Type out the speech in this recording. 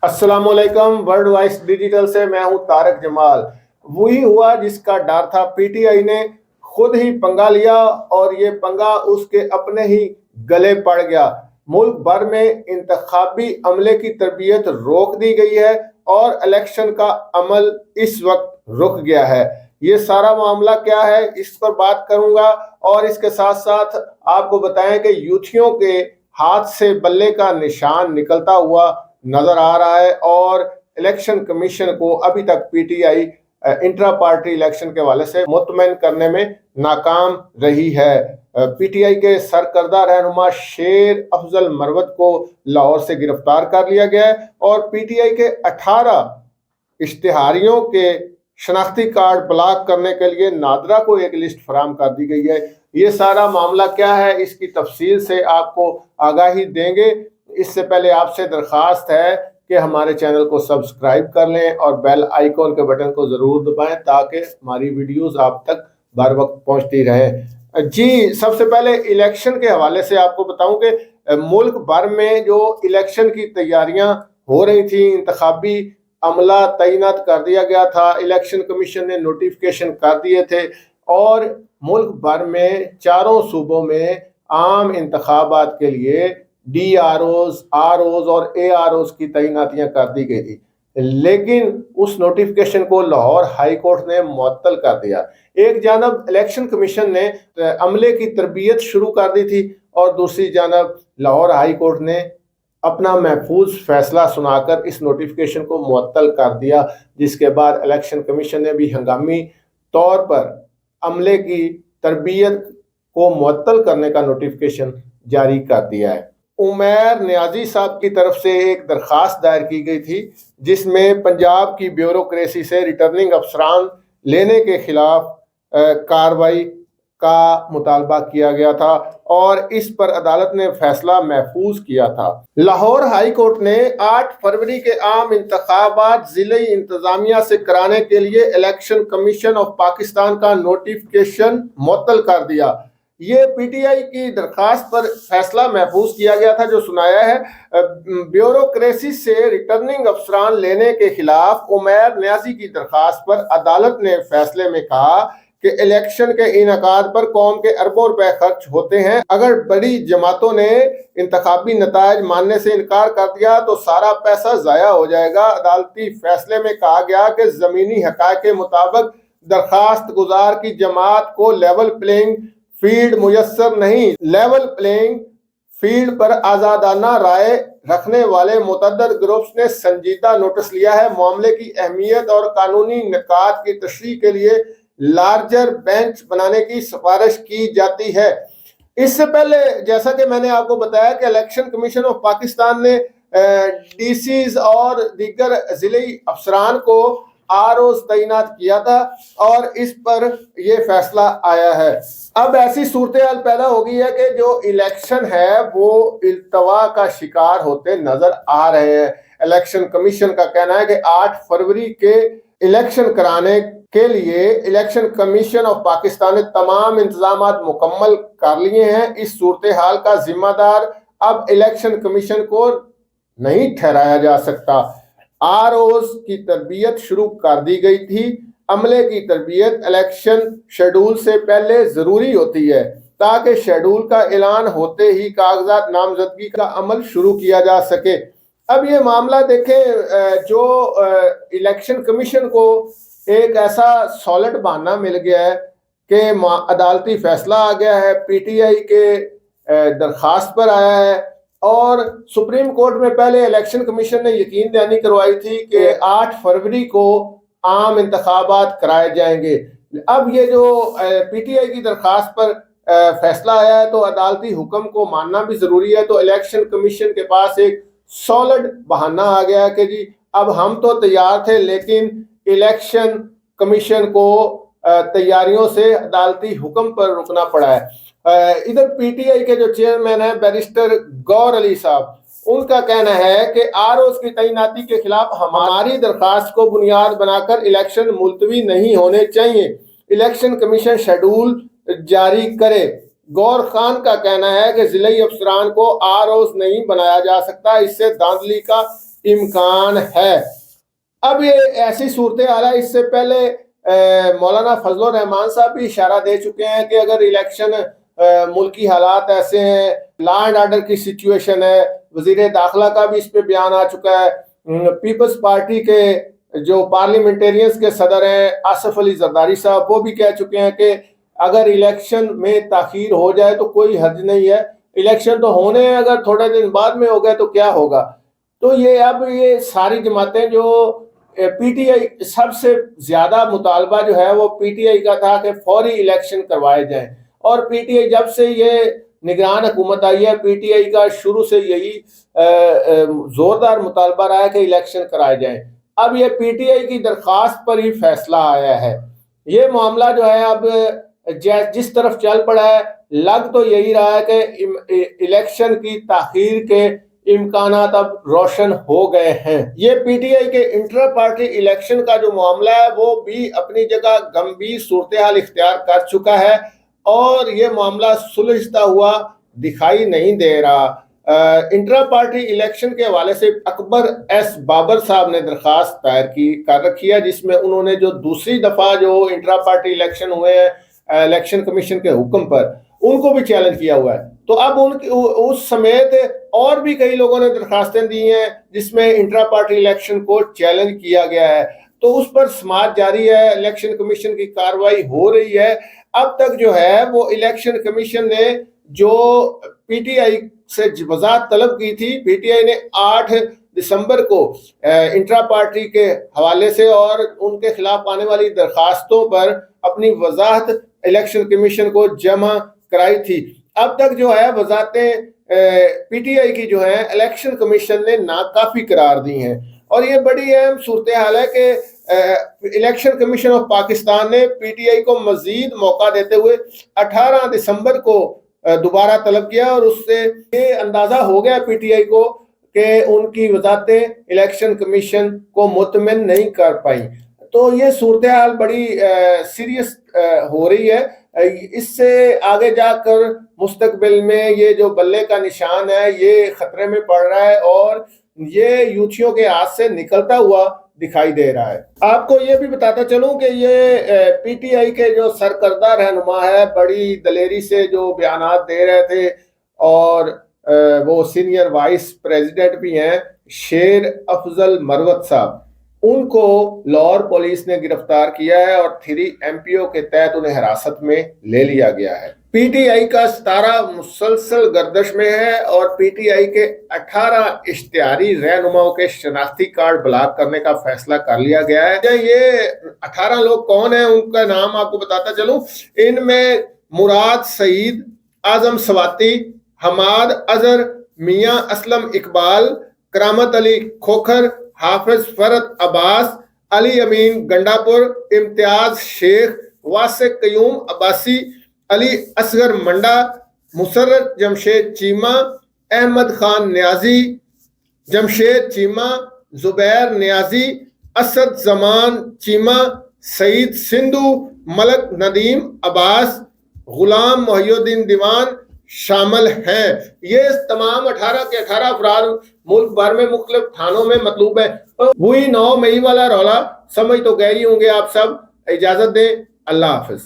अस्सलाम वालेकुम। World vice digital से मैं हूं तारक जमाल। वही हुआ जिसका डर था। पीटीआई ने खुद ही पंगा लिया और ये पंगा उसके अपने ही गले पड़ गया। मुल्क भर में इंतखाबी अमले की तरबियत रोक दी गई है और इलेक्शन का अमल इस वक्त रुक गया है। ये सारा मामला क्या है, इस पर बात करूंगा और इसके साथ साथ आपको बताएं कि यूथियों के हाथ से बल्ले का निशान निकलता हुआ नजर आ रहा है और इलेक्शन कमीशन को अभी तक पीटीआई इंट्रा पार्टी इलेक्शन के हवाले से मुतमईन करने में नाकाम रही है। पीटीआई के सरकर्दा रहनुमा शेर अफजल मरवत को लाहौर से गिरफ्तार कर लिया गया है और पीटीआई के 18 इश्तिहारियों के शनाख्ती कार्ड ब्लॉक करने के लिए नादरा को एक लिस्ट फराम कर दी गई है। ये सारा मामला क्या है, इसकी तफसील से आपको आगाही देंगे। इससे पहले आपसे दरखास्त है कि हमारे चैनल को सब्सक्राइब कर लें और बेल आइकॉन के बटन को ज़रूर दबाएं ताकि हमारी वीडियोस आप तक बर वक्त पहुंचती रहे। जी, सबसे पहले इलेक्शन के हवाले से आपको बताऊं कि मुल्क भर में जो इलेक्शन की तैयारियां हो रही थी, इंतखाबी अमला तैनात कर दिया गया था। इलेक्शन कमीशन ने नोटिफिकेशन कर दिए थे और मुल्क भर में चारों सूबों में आम इंतखाबात के लिए DROs, ROs और AROs की तैनातियां कर दी गई थी, लेकिन उस नोटिफिकेशन को लाहौर हाई कोर्ट ने मुअत्तल कर दिया। एक जानब इलेक्शन कमीशन ने अमले की तरबियत शुरू कर दी थी और दूसरी जानब लाहौर हाई कोर्ट ने अपना महफूज फैसला सुनाकर इस नोटिफिकेशन को मुअत्तल कर दिया, जिसके बाद इलेक्शन कमीशन ने भी हंगामी तौर पर अमले की तरबियत को मुअत्तल करने का नोटिफिकेशन जारी कर दिया है। उमैर नियाजी साहब की तरफ से एक दरख्वास्त दायर की गई थी जिसमें पंजाब की ब्यूरोक्रेसी से रिटर्निंग अफसरान लेने के खिलाफ कार्रवाई का मुतालबा किया गया था और इस पर अदालत ने फैसला महफूज किया था। लाहौर हाई कोर्ट ने 8 फरवरी के आम इंतखाबात जिले इंतजामिया से कराने के लिए इलेक्शन कमीशन ऑफ पाकिस्तान का नोटिफिकेशन मुअत्तल कर दिया। ये पीटीआई की दरखास्त पर फैसला महफूज किया गया था जो सुनाया है। ब्यूरोक्रेसी से रिटर्निंग अफसरान लेने के खिलाफ उमैर नियाजी की दरखास्त पर अदालत ने फैसले में कहा कि इलेक्शन के इनेकाद पर कौम के अरबों रुपए खर्च होते हैं। अगर बड़ी जमातों ने इंतखाबी नतायज मानने से इनकार कर दिया तो सारा पैसा ज़ाया हो जाएगा। अदालती फैसले में कहा गया कि ज़मीनी हक़ाइक़ के मुताबिक दरखास्त गुजार की जमात को लेवल प्लेइंग फील्ड मुयस्सर नहीं। लेवल प्लेइंग फील्ड पर आज़ादाना राय रखने वाले मुतअद्दिद ग्रुप्स ने संजीदा नोटिस लिया है। मामले की अहमियत और कानूनी निकात की तशरीह के लिए लार्जर बेंच बनाने की सिफारिश की जाती है। इससे पहले जैसा कि मैंने आपको बताया कि इलेक्शन कमीशन ऑफ पाकिस्तान ने डीसीज और दीगर जिले अफसरान को ROs तैनात किया था और इस पर यह फैसला आया है। अब ऐसी सूरत हाल पैदा हो गई है कि जो इलेक्शन है वो इल्तवा का शिकार होते नजर आ रहे हैं। इलेक्शन कमीशन का कहना है कि 8 फरवरी के इलेक्शन कराने के लिए इलेक्शन कमीशन ऑफ पाकिस्तान ने तमाम इंतजाम मुकम्मल कर लिए हैं। इस सूरत हाल का जिम्मेदार अब इलेक्शन कमीशन को नहीं ठहराया जा सकता। ROs की तरबियत शुरू कर दी गई थी। अमले की तरबियत इलेक्शन शेड्यूल से पहले ज़रूरी होती है ताकि शेड्यूल का ऐलान होते ही कागजात नामजदगी का अमल शुरू किया जा सके। अब ये मामला देखें, जो इलेक्शन कमीशन को एक ऐसा सॉलिड बहाना मिल गया है कि अदालती फैसला आ गया है, पीटीआई के दरखास्त पर आया है और सुप्रीम कोर्ट में पहले इलेक्शन कमीशन ने यकीन दहानी करवाई थी कि 8 फरवरी को आम इंतखाबात कराए जाएंगे। अब ये जो पीटीआई की दरखास्त पर फैसला आया है तो अदालती हुक्म को मानना भी ज़रूरी है। तो इलेक्शन कमीशन के पास एक सॉलिड बहाना आ गया कि जी अब हम तो तैयार थे लेकिन इलेक्शन कमीशन को तैयारियों से अदालती हुक्म पर रुकना पड़ा है। इधर पीटीआई के जो चेयरमैन है बैरिस्टर गौर अली साहब, उनका कहना है कि ROs की तैनाती के खिलाफ हमारी दरखास्त को बुनियाद बनाकर इलेक्शन मुलतवी नहीं होने चाहिए। इलेक्शन कमीशन शेड्यूल जारी करे। गौर खान का कहना है कि जिले अफसरान को ROs नहीं बनाया जा सकता, इससे धांधली का امکان ہے۔ اب یہ ایسی صورتحال ہے، اس سے پہلے مولانا فضل الرحمان صاحب بھی اشارہ دے چکے ہیں کہ اگر الیکشن ملکی حالات ایسے ہیں، لا اینڈ آرڈر کی سچویشن ہے، وزیر داخلہ کا بھی اس پہ بیان آ چکا ہے، پیپلز پارٹی کے جو پارلیمنٹیرینز کے صدر ہیں آصف علی زرداری صاحب، وہ بھی کہہ چکے ہیں کہ اگر الیکشن میں تاخیر ہو جائے تو کوئی حرج نہیں ہے، الیکشن تو ہونے ہیں، اگر تھوڑے دن بعد میں ہو گئے تو کیا ہوگا۔ تو یہ ساری جماعتیں جو پی ٹی آئی، سب سے زیادہ مطالبہ جو ہے وہ پی ٹی آئی کا تھا کہ فوری الیکشن کروائے جائیں، اور پی ٹی آئی جب سے یہ نگران حکومت آئی ہے، پی ٹی آئی کا شروع سے یہی زوردار مطالبہ رہا ہے کہ الیکشن کرائے جائیں۔ اب یہ پی ٹی آئی کی درخواست پر ہی فیصلہ آیا ہے۔ یہ معاملہ جو ہے اب جس طرف چل پڑا ہے، لگ تو یہی رہا ہے کہ الیکشن کی تاخیر کے امکانات اب روشن ہو گئے ہیں۔ یہ پی ٹی آئی کے انٹرا پارٹی الیکشن کا جو معاملہ ہے وہ بھی اپنی جگہ گمبھیر صورتحال اختیار کر چکا ہے، اور یہ معاملہ سلجھتا ہوا دکھائی نہیں دے رہا۔ انٹرا پارٹی الیکشن کے حوالے سے اکبر ایس بابر صاحب نے درخواست دائر کر رکھی ہے، جس میں انہوں نے جو دوسری دفعہ جو انٹرا پارٹی الیکشن ہوئے ہیں الیکشن کمیشن کے حکم پر، ان کو بھی چیلنج کیا ہوا ہے۔ تو اب اس سمیت اور بھی کئی لوگوں نے درخواستیں دی ہیں جس میں انٹرا پارٹی الیکشن کو چیلنج کیا گیا ہے، تو اس پر سماعت جاری ہے، الیکشن کمیشن کی کارروائی ہو رہی ہے۔ اب تک جو ہے وہ الیکشن کمیشن نے جو پی ٹی آئی سے وضاحت طلب کی تھی، پی ٹی آئی نے 8 دسمبر کو انٹرا پارٹی کے حوالے سے اور ان کے خلاف آنے والی درخواستوں پر اپنی وضاحت الیکشن کمیشن کو جمع کرائی تھی۔ اب تک جو ہے وضاحتیں پی ٹی آئی کی جو ہیں الیکشن کمیشن نے ناکافی قرار دی ہیں، اور یہ بڑی اہم صورتحال ہے کہ الیکشن کمیشن آف پاکستان نے پی ٹی آئی کو مزید موقع دیتے ہوئے 18 دسمبر کو دوبارہ طلب کیا، اور اس سے یہ اندازہ ہو گیا پی ٹی آئی کو کہ ان کی وضاحتیں الیکشن کمیشن کو مطمئن نہیں کر پائیں۔ تو یہ صورتحال بڑی سیریس ہو رہی ہے۔ اس سے آگے جا کر مستقبل میں یہ جو بلے کا نشان ہے یہ خطرے میں پڑ رہا ہے، اور یہ یوتھیوں کے ہاتھ سے نکلتا ہوا دکھائی دے رہا ہے۔ آپ کو یہ بھی بتاتا چلوں کہ یہ پی ٹی آئی کے جو سرکردہ رہنما ہے، بڑی دلیری سے جو بیانات دے رہے تھے، اور وہ سینئر وائس پریزیڈنٹ بھی ہیں شیر افضل مروت صاحب، ان کو لاہور پولیس نے گرفتار کیا ہے اور 3 MPO کے تحت انہیں حراست میں لے لیا گیا ہے۔ پی ٹی آئی کا 17 مسلسل گردش میں ہے، اور پی ٹی آئی کے 18 اشتہاری رہنماؤں کے شناختی کارڈ بلاک کرنے کا فیصلہ کر لیا گیا ہے۔ یہ 18 لوگ کون ہیں، ان کا نام آپ کو بتاتا چلوں۔ ان میں مراد سعید، اعظم سواتی، حماد اظہر، میاں اسلم اقبال، کرامت علی کھوکھر، حافظ فرد عباس، علی امین گنڈاپور، امتیاز شیخ، واسع قیوم عباسی، علی اصغر منڈا، مسرت جمشید چیمہ، احمد خان نیازی، جمشید چیمہ، زبیر نیازی، اسد زمان چیمہ، سعید سندھو، ملک ندیم عباس، غلام محی الدین دیوان شامل ہیں۔ یہ تمام 18 کے 18 افراد ملک بھر میں مختلف تھانوں میں مطلوب ہیں۔ وہی 9 مئی والا رولا سمجھ تو گئے ہی ہوں گے آپ سب۔ اجازت دیں، اللہ حافظ۔